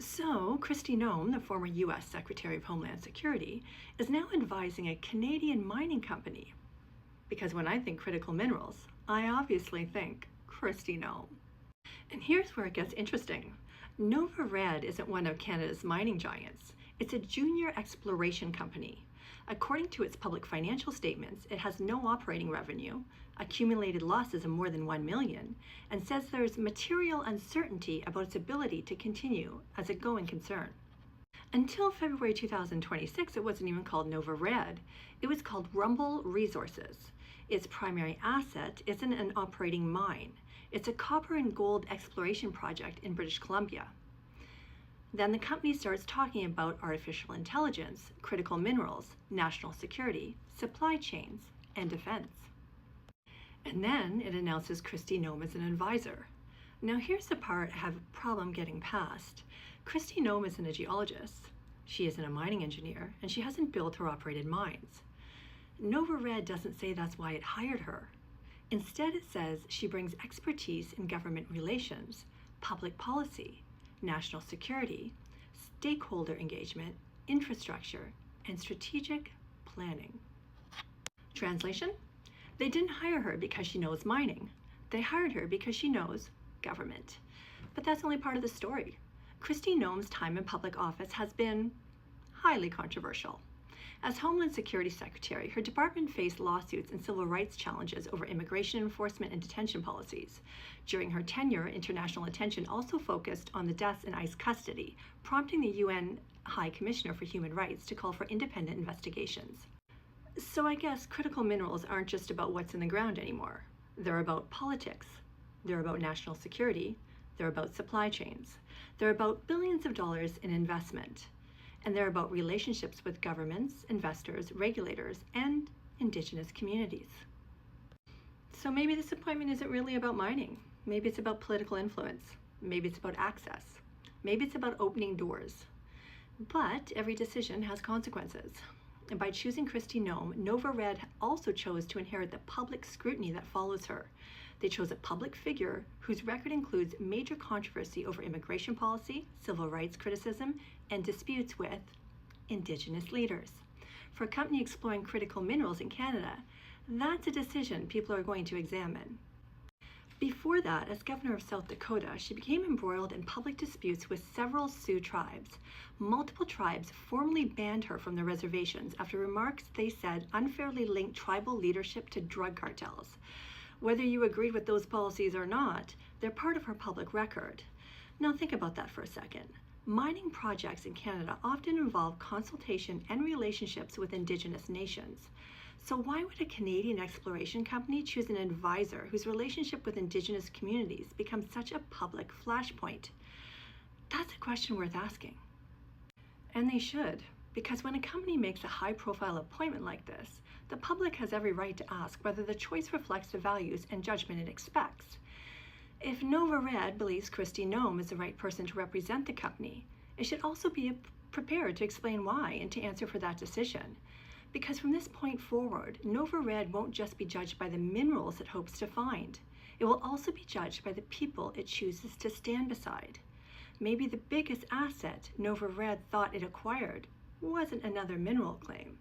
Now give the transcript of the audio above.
So, Kristi Noem, the former U.S. Secretary of Homeland Security, is now advising a Canadian mining company. Because when I think critical minerals, I obviously think Kristi Noem. And here's where it gets interesting. Novared isn't one of Canada's mining giants. It's a junior exploration company. According to its public financial statements, it has no operating revenue, accumulated losses of more than $1 million, and says there's material uncertainty about its ability to continue as a going concern. Until February 2026, it wasn't even called Novared. It was called Rumble Resources. Its primary asset isn't an operating mine. It's a copper and gold exploration project in British Columbia. Then the company starts talking about artificial intelligence, critical minerals, national security, supply chains, and defense. And then it announces Kristi Noem as an advisor. Now here's the part I have a problem getting past. Kristi Noem isn't a geologist. She isn't a mining engineer, and she hasn't built or operated mines. Novared doesn't say that's why it hired her. Instead, it says she brings expertise in government relations, public policy, national security, stakeholder engagement, infrastructure, and strategic planning. Translation? They didn't hire her because she knows mining. They hired her because she knows government. But that's only part of the story. Kristi Noem's time in public office has been highly controversial. As Homeland Security Secretary, her department faced lawsuits and civil rights challenges over immigration enforcement and detention policies. During her tenure, international attention also focused on the deaths in ICE custody, prompting the UN High Commissioner for Human Rights to call for independent investigations. So I guess critical minerals aren't just about what's in the ground anymore. They're about politics. They're about national security. They're about supply chains. They're about billions of dollars in investment. And they're about relationships with governments, investors, regulators, and Indigenous communities. So maybe this appointment isn't really about mining. Maybe it's about political influence. Maybe it's about access. Maybe it's about opening doors. But every decision has consequences. And by choosing Kristi Noem, Novared also chose to inherit the public scrutiny that follows her. They chose a public figure whose record includes major controversy over immigration policy, civil rights criticism, and disputes with Indigenous leaders. For a company exploring critical minerals in Canada, that's a decision people are going to examine. Before that, as governor of South Dakota, she became embroiled in public disputes with several Sioux tribes. Multiple tribes formally banned her from their reservations after remarks they said unfairly linked tribal leadership to drug cartels. Whether you agreed with those policies or not, they're part of her public record. Now think about that for a second. Mining projects in Canada often involve consultation and relationships with Indigenous nations. So why would a Canadian exploration company choose an advisor whose relationship with Indigenous communities becomes such a public flashpoint? That's a question worth asking. And they should, because when a company makes a high-profile appointment like this, the public has every right to ask whether the choice reflects the values and judgment it expects. If Novared believes Kristi Noem is the right person to represent the company, it should also be prepared to explain why and to answer for that decision. Because from this point forward, Novared won't just be judged by the minerals it hopes to find. It will also be judged by the people it chooses to stand beside. Maybe the biggest asset Novared thought it acquired wasn't another mineral claim,